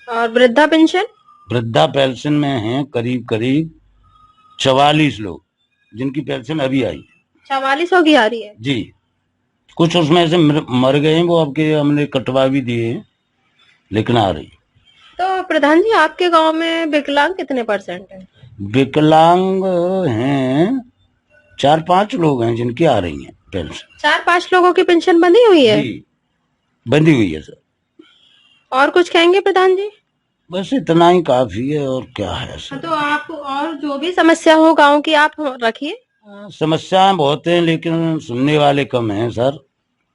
और वृद्धा पेंशन? वृद्धा पेंशन में हैं करीब करीब 44 लोग जिनकी पेंशन अभी आई 4400 की आ रही है। जी। कुछ उसमें से मर गए हैं, वो आपके हमने कटवा भी दिए हैं, लेकिन आ रही। तो प्रधान जी आपके गांव में विकलांग कितने परसेंट है? विकलांग हैं 4-5 लोग हैं जिनकी आ रही है पेंशन। 4-5 लोगों की पेंशन बंधी हुई है? जी, बंधी हुई है सर। और कुछ कहेंगे प्रधान जी? बस इतना ही काफी है, और क्या है सर। तो आप और जो भी समस्या हो गांव की आप रखिए। समस्याएं बहुत हैं लेकिन सुनने वाले कम हैं सर।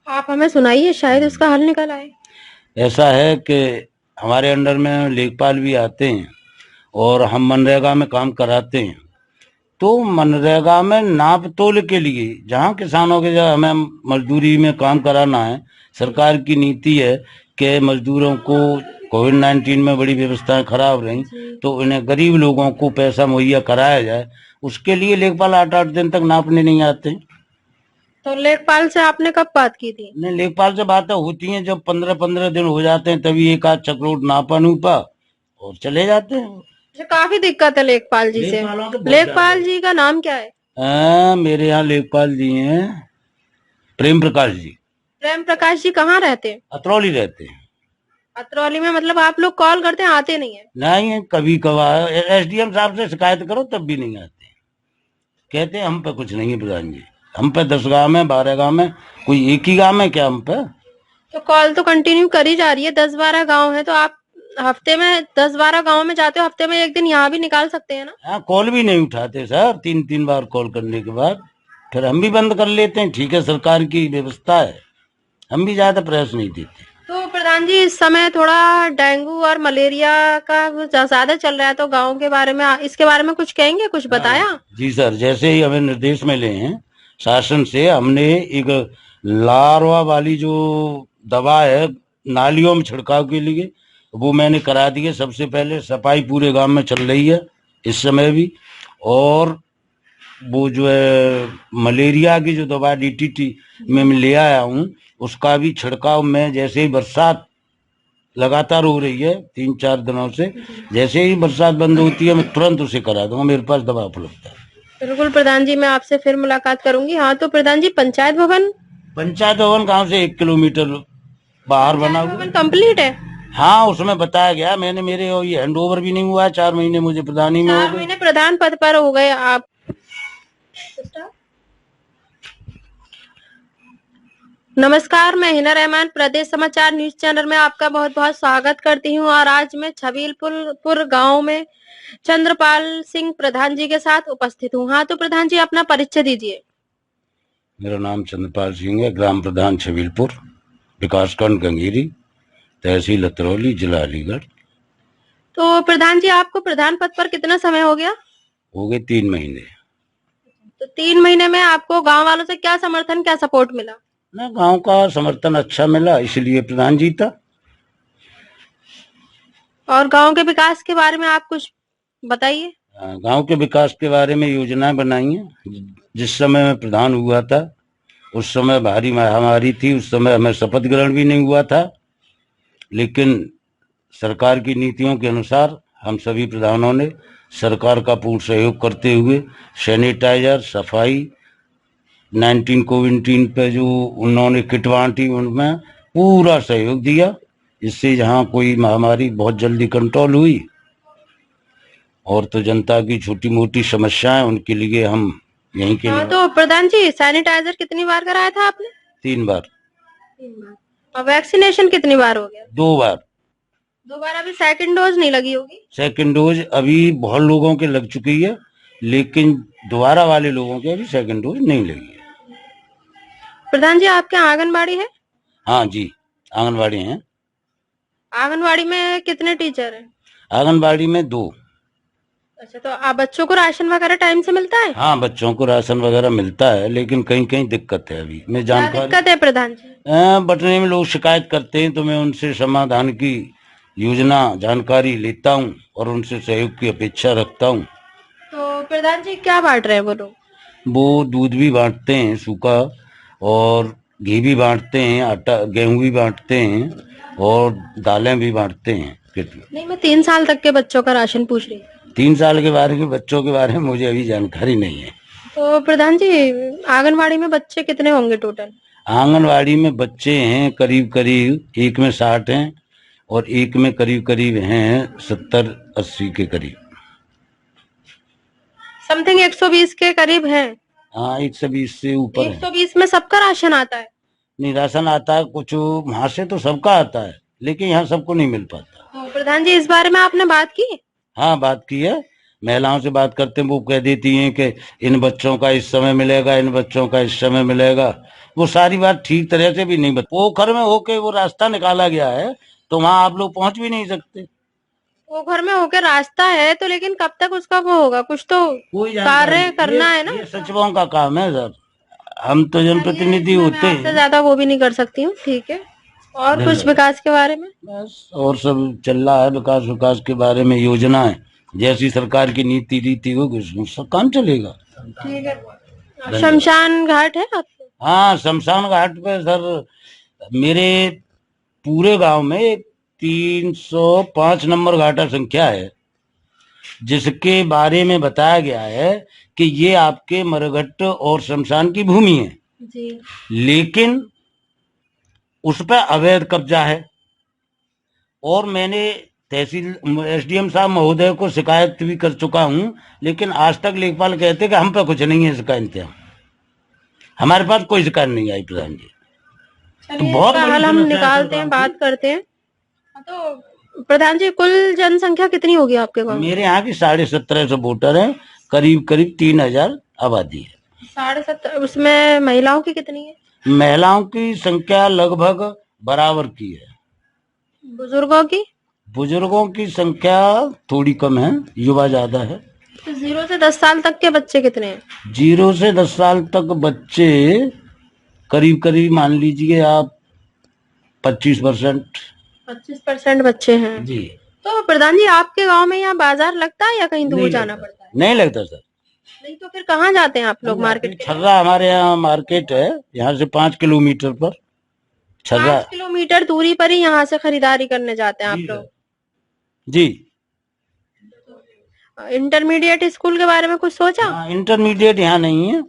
आप हमें सुनाइए, शायद उसका हल निकल आए। ऐसा है कि हमारे अंडर में लेखपाल भी आते हैं और हम मनरेगा में काम कराते हैं। तो मनरेगा में नाप तोल के लिए जहाँ किसानों के जहाँ हमें मजदूरी में काम कराना है, सरकार की नीति है कि मजदूरों को कोविड-19 में बड़ी व्यवस्थाएं खराब रही, तो इन्हें गरीब लोगों को पैसा मुहैया कराया जाए। उसके लिए लेखपाल 8-8 दिन तक नापने नहीं आते हैं। तो लेखपाल से आपने कब बात की थी? नहीं, लेखपाल से बातें होती हैं जब 15-15 दिन हो जाते हैं, तभी एक आध चक्रोट नापा नूपा और चले जाते हैं। मुझे काफी दिक्कत है लेखपाल जी से। लेखपाल जी का नाम क्या है? मेरे यहाँ लेखपाल जी हैं प्रेम प्रकाश जी। प्रेम प्रकाश जी कहाँ रहते हैं? अतरौली रहते हैं। अतरौली में? मतलब आप लोग कॉल करते हैं, आते नहीं है? नहीं, कभी कभार एसडीएम साहब से शिकायत करो तब भी नहीं आते। कहते हैं हम पे कुछ नहीं है प्रधान जी, हम पे 10 गांव में 12 गांव में कोई एक ही गांव में क्या हम पे। तो कॉल तो कंटिन्यू करी जा रही है, 10-12 गांव है तो आप हफ्ते में 10-12 गांव में जाते हो, हफ्ते में एक दिन यहाँ भी निकाल सकते हैं ना? हाँ, कॉल भी नहीं उठाते सर। 3-3 बार कॉल करने के बाद फिर हम भी बंद कर लेते हैं। ठीक है, सरकार की व्यवस्था है, हम भी ज्यादा प्रयास नहीं देते। तो प्रधान जी इस समय थोड़ा डेंगू और मलेरिया का ज्यादा चल रहा है, तो गांव के बारे में इसके बारे में कुछ कहेंगे, कुछ बताया? जी सर, जैसे ही हमें निर्देश मिले हैं शासन से, हमने एक लार्वा वाली जो दवा है नालियों में छिड़काव के लिए, वो मैंने करा दी है। सबसे पहले सफाई पूरे गांव में चल रही है इस समय भी। और वो जो है मलेरिया की जो दवा डीटीटी में मैं ले आया हूँ, उसका भी छिड़काव में जैसे ही बरसात लगातार हो रही है 3-4 दिनों से, जैसे ही बरसात बंद होती है मैं तुरंत उसे करा दूंगा। मेरे पास दवा उपलब्ध है। बिल्कुल प्रधान जी, मैं आपसे फिर मुलाकात करूंगी। हाँ, तो प्रधान जी पंचायत पंचायत भवन गांव से 1 किलोमीटर बाहर बना हुआ भवन कंप्लीट है? हाँ, उसमें बताया गया। मैंने मेरे ये हैंड ओवर भी नहीं हुआ है, 4 महीने मुझे प्रधानी में हो 4 गए। महीने प्रधान पद पर हो गए आप। नमस्कार, मैं हिना रहमान प्रदेश समाचार न्यूज चैनल में आपका बहुत बहुत स्वागत करती हूँ। और आज मैं छबीलपुर गांव में चंद्रपाल सिंह प्रधान जी के साथ उपस्थित हूँ। हाँ, तो प्रधान जी अपना परिचय दीजिए। मेरा नाम चंद्रपाल सिंह है, ग्राम प्रधान छबीलपुर, विकासखंड गंगीरी, तहसील अतरौली, जिला अलीगढ़। तो प्रधान जी आपको प्रधान पद पर कितना समय हो गया? हो गए 3 महीने। तो 3 महीने में आपको गांव वालों से क्या समर्थन, क्या सपोर्ट मिला? ना, गांव का समर्थन अच्छा मिला, इसलिए प्रधान जीता। और गांव के विकास के बारे में आप कुछ बताइए। गांव के विकास के बारे में योजनाएं बनाई हैं। जिस समय मैं प्रधान हुआ था उस समय भारी महामारी थी, उस समय हमें शपथ ग्रहण भी नहीं हुआ था, लेकिन सरकार की नीतियों के अनुसार हम सभी प्रधानों ने सरकार का पूर्ण सहयोग करते हुए सैनिटाइजर, सफाई, 19 कोविड-19 पे जो उन्होंने किट बांटी उनमें पूरा सहयोग दिया। इससे जहाँ कोई महामारी बहुत जल्दी कंट्रोल हुई। और तो जनता की छोटी मोटी समस्याएं, उनके लिए हम यहीं के। हाँ, तो प्रधान जी सैनिटाइजर कितनी बार कराया था आपने? 3 बार। 3 बार। और वैक्सीनेशन कितनी बार हो गया? 2 बार। 2 बार। अभी सेकंड डोज नहीं लगी होगी? सेकंड डोज अभी बहुत लोगों के लग चुकी है, लेकिन दोबारा वाले लोगों के अभी सेकंड डोज नहीं लगी है। प्रधान जी आपके यहाँ आंगनबाड़ी है? हाँ जी, आंगनबाड़ी हैं। आंगनबाड़ी में कितने टीचर हैं? आंगनबाड़ी में 2। अच्छा, तो आप बच्चों को राशन वगैरह टाइम से मिलता है? हाँ, बच्चों को राशन वगैरह मिलता है, लेकिन कहीं कहीं दिक्कत है। अभी मैं क्या जानकारी दिक्कत है प्रधान जी? बटने में लोग शिकायत करते हैं, तो मैं उनसे समाधान की योजना जानकारी लेता हूँ और उनसे सहयोग की अपेक्षा रखता हूँ। तो प्रधान जी क्या बांट रहे हैं वो लोग? वो दूध भी बांटते हैं सूखा, और घी भी बांटते हैं, आटा गेहूं भी बांटते हैं, और दालें भी बांटते हैं किट में। नहीं, मैं 3 साल तक के बच्चों का राशन पूछ रही हूँ। 3 साल के बारे के बच्चों के बारे में मुझे अभी जानकारी नहीं है। तो प्रधान जी, आंगनवाड़ी में बच्चे कितने होंगे टोटल? आंगनवाड़ी में बच्चे हैं करीब करीब, एक में 60 हैं और एक में करीब करीब हैं 70-80 के करीब। समथिंग 120 के करीब है। हाँ, 120 से ऊपर है। 120 में सबका राशन आता है? नहीं, राशन आता है कुछ वहां से, तो सबका आता है, लेकिन यहाँ सबको नहीं मिल पाता। तो प्रधान जी, इस बारे में आपने बात की? हाँ, बात की है, महिलाओं से बात करते हैं, वो कह देती हैं कि इन बच्चों का इस समय मिलेगा, इन बच्चों का इस समय मिलेगा। वो सारी बात ठीक तरह से भी नहीं बता। पोखर में होके वो रास्ता निकाला गया है, तो वहां आप लोग पहुंच भी नहीं सकते। वो घर में होकर रास्ता है तो, लेकिन कब तक उसका वो होगा? कुछ तो कार्य करना है ना। ये सचिवों का काम है सर, हम तो जनप्रतिनिधि होते आपसे हैं। ज्यादा वो भी नहीं कर सकती हूँ, ठीक है। और कुछ विकास के बारे में? बस और सब चल रहा है, विकास के बारे में योजना है, जैसी सरकार की नीति रीति होगी उसमें सब काम चलेगा। ठीक है। शमशान घाट है आपको? हाँ, शमशान घाट पे सर मेरे पूरे गांव में 305 नंबर घाटा संख्या है, जिसके बारे में बताया गया है कि ये आपके मरघट और शमशान की भूमि है जी। लेकिन उस पर अवैध कब्जा है। और मैंने तहसील एसडीएम साहब महोदय को शिकायत भी कर चुका हूं, लेकिन आज तक लेखपाल कहते कि हम पे कुछ नहीं है इसका इंतजाम, हमारे पास कोई शिकायत नहीं आई प्रधान जी। तो बहुत हाल हम निकालते हैं, बात करते हैं। तो प्रधान जी, कुल जनसंख्या कितनी होगी आपके गांव में? मेरे यहाँ की 1750 वोटर हैं, करीब करीब 3000 आबादी है। 17.5, उसमें महिलाओं की कितनी है? महिलाओं की संख्या लगभग बराबर की है। बुजुर्गों की? बुजुर्गों की संख्या थोड़ी कम है, युवा ज्यादा है। तो 0 से 10 साल तक के बच्चे कितने हैं? 0 से 10 साल तक बच्चे करीब करीब मान लीजिए आप 25%। 25% बच्चे हैं जी। तो प्रधान जी, आपके गांव में यहाँ बाजार लगता है या कहीं दूर जाना पड़ता है? नहीं लगता सर। नहीं तो फिर कहाँ जाते हैं आप लोग मार्केट के? छर्रा हमारे यहाँ मार्केट है, यहाँ से 5 किलोमीटर पर छर्रा। 5 किलोमीटर दूरी पर ही यहाँ से खरीदारी करने जाते हैं आप लोग? जी। इंटरमीडिएट स्कूल के बारे में कुछ सोचा? इंटरमीडिएट यहाँ नहीं है,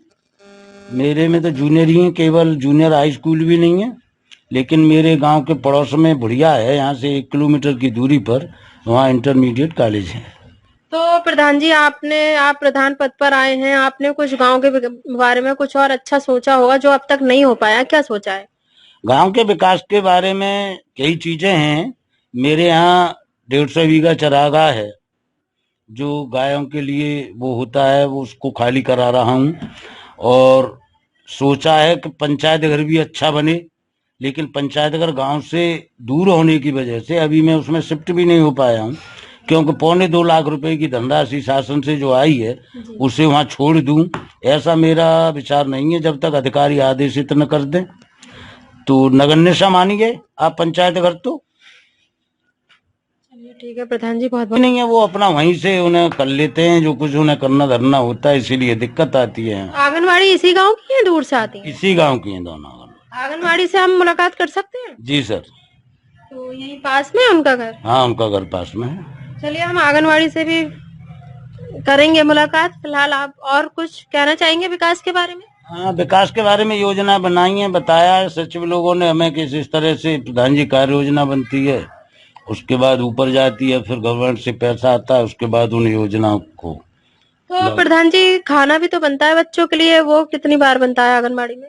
मेरे में तो जूनियर ही है, केवल जूनियर हाई स्कूल भी नहीं है। लेकिन मेरे गांव के पड़ोस में बुढ़िया है, यहाँ से 1 किलोमीटर की दूरी पर, वहाँ इंटरमीडिएट कॉलेज है। तो प्रधान जी, आप प्रधान पद पर आए हैं, आपने कुछ गांव के बारे में कुछ और अच्छा सोचा होगा जो अब तक नहीं हो पाया। क्या सोचा है? गांव के विकास के बारे में कई चीजें हैं। मेरे यहाँ 150 बीघा चरागाह है, जो गायों के लिए वो होता है, वो उसको खाली करा रहा हूँ। और सोचा है कि पंचायत घर भी अच्छा बने, लेकिन पंचायत घर गांव से दूर होने की वजह से अभी मैं उसमें शिफ्ट भी नहीं हो पाया हूँ, क्योंकि 2.25 लाख रुपए की धनराशि शासन से जो आई है उसे वहां छोड़ दूं, ऐसा मेरा विचार नहीं है जब तक अधिकारी आदेशित न कर दें। तो नगण्य सा मानिए आप पंचायत घर। तो ठीक है प्रधान जी, बहुत नहीं है, वो अपना वहीं से उन्हें कर लेते हैं जो कुछ उन्हें करना धरना होता है, इसीलिए दिक्कत आती है। आंगनवाड़ी इसी गांव की है, दूर से आती है? इसी गांव की है दोनों। आंगनवाड़ी से हम मुलाकात कर सकते हैं? जी सर। तो यही पास में है उनका घर? हाँ, उनका घर पास में है। चलिए, हम आंगनवाड़ी से भी करेंगे मुलाकात। फिलहाल आप और कुछ कहना चाहेंगे विकास के बारे में? हाँ, विकास के बारे में योजना बनाई है, बताया है सचिव लोगों ने हमें कि इस तरह से प्रधान जी कार्य योजना बनती है, उसके बाद ऊपर जाती है, फिर गवर्नमेंट से पैसा आता है, उसके बाद उन योजनाओं को। तो प्रधान जी, खाना भी तो बनता है बच्चों के लिए, वो कितनी बार बनता है आंगनबाड़ी में?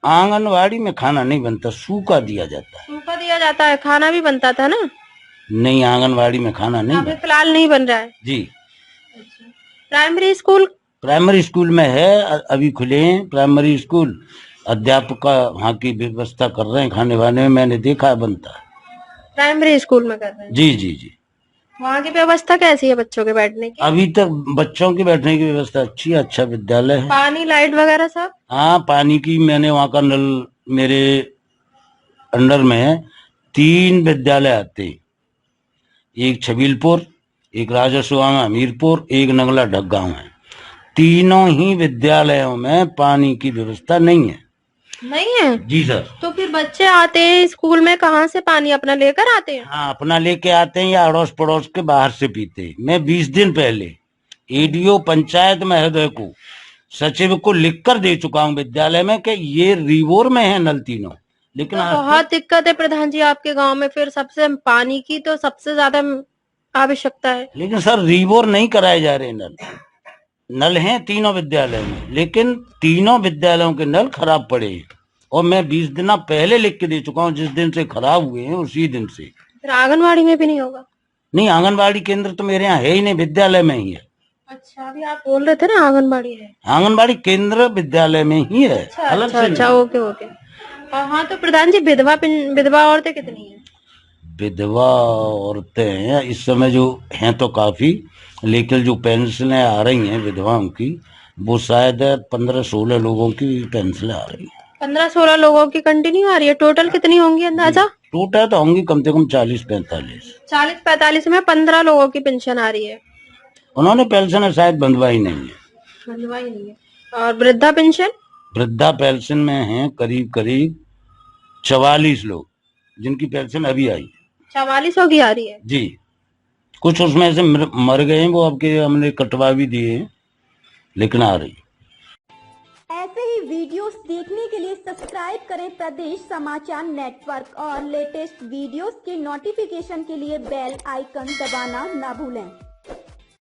आंगनवाड़ी में खाना नहीं बनता, सूखा दिया जाता है। सूखा दिया जाता है, खाना भी बनता था ना? नहीं, आंगनवाड़ी में खाना नहीं अभी फिलहाल नहीं बन रहा है जी। Primary school? प्राइमरी स्कूल में है, अभी खुले हैं प्राइमरी स्कूल, अध्यापक वहाँ की व्यवस्था कर रहे हैं, खाने वाने में मैंने देखा है बनता है। प्राइमरी स्कूल में कर रहे हैं? जी जी जी। वहाँ की व्यवस्था कैसी है बच्चों के बैठने की? अभी तक बच्चों की बैठने की व्यवस्था अच्छी है, अच्छा विद्यालय है। पानी लाइट वगैरह सब? हाँ, पानी की मैंने वहाँ का नल, मेरे अंडर में 3 विद्यालय आते हैं, एक छबीलपुर, एक राजस्वामा हमीरपुर, एक नंगला ढक गाँव है। तीनों ही विद्यालयों में पानी की व्यवस्था नहीं है। नहीं है? जी सर। तो फिर बच्चे आते हैं स्कूल में, कहाँ से पानी अपना लेकर आते हैं? हाँ, अपना लेके आते हैं या अड़ोस पड़ोस के बाहर से पीते हैं। मैं 20 दिन पहले एडीओ पंचायत महोदय को, सचिव को लिखकर दे चुका हूँ विद्यालय में कि ये रिवोर में है नल तीनों, लेकिन तो आज बहुत दिक्कत है प्रधान जी आपके गांव में, फिर सबसे पानी की तो सबसे ज्यादा आवश्यकता है। लेकिन सर रिवोर नहीं कराए जा रहे नल। नल हैं तीनों विद्यालय में, लेकिन तीनों विद्यालयों के नल खराब पड़े हैं। और मैं 20 दिन पहले लिख के दे चुका हूँ, जिस दिन से खराब हुए हैं उसी दिन से। फिर आंगनबाड़ी में भी नहीं होगा? नहीं, आंगनबाड़ी केंद्र तो मेरे यहाँ है ही नहीं, विद्यालय में ही है। अच्छा, अभी आप बोल रहे थे ना आंगनबाड़ी है। आंगनबाड़ी केंद्र विद्यालय में ही है। अच्छा अलग अच्छा से अच्छा, ओके ओके। और हाँ, तो प्रधान जी विधवा औरतें कितनी हैं? विधवा औरतें हैं इस समय जो हैं तो काफी, लेकिन जो पेंशनें आ रही हैं विधवाओं की, वो शायद 15-16 लोगों की पेंशनें आ रही हैं। 15-16 लोगों की कंटिन्यू आ रही है? टोटल कितनी होंगी अंदाजा? टोटल तो होंगी कम से कम 40-45। 40-45 में 15 लोगों की पेंशन आ रही है। उन्होंने पेंशन शायद बंधवाई नहीं है। बंधवाई नहीं है। और वृद्धा पेंशन? वृद्धा पेंशन में हैं करीब करीब 44 लोग, जिनकी पेंशन अभी आई। 44 की आ रही है? जी, कुछ उसमें से मर गए हैं, वो आपके हमने कटवा भी दिए हैं, लेकिन आ रही। ऐसे ही वीडियोस देखने के लिए सब्सक्राइब करें प्रदेश समाचार नेटवर्क और लेटेस्ट वीडियोस के नोटिफिकेशन के लिए बेल आइकन दबाना ना भूलें।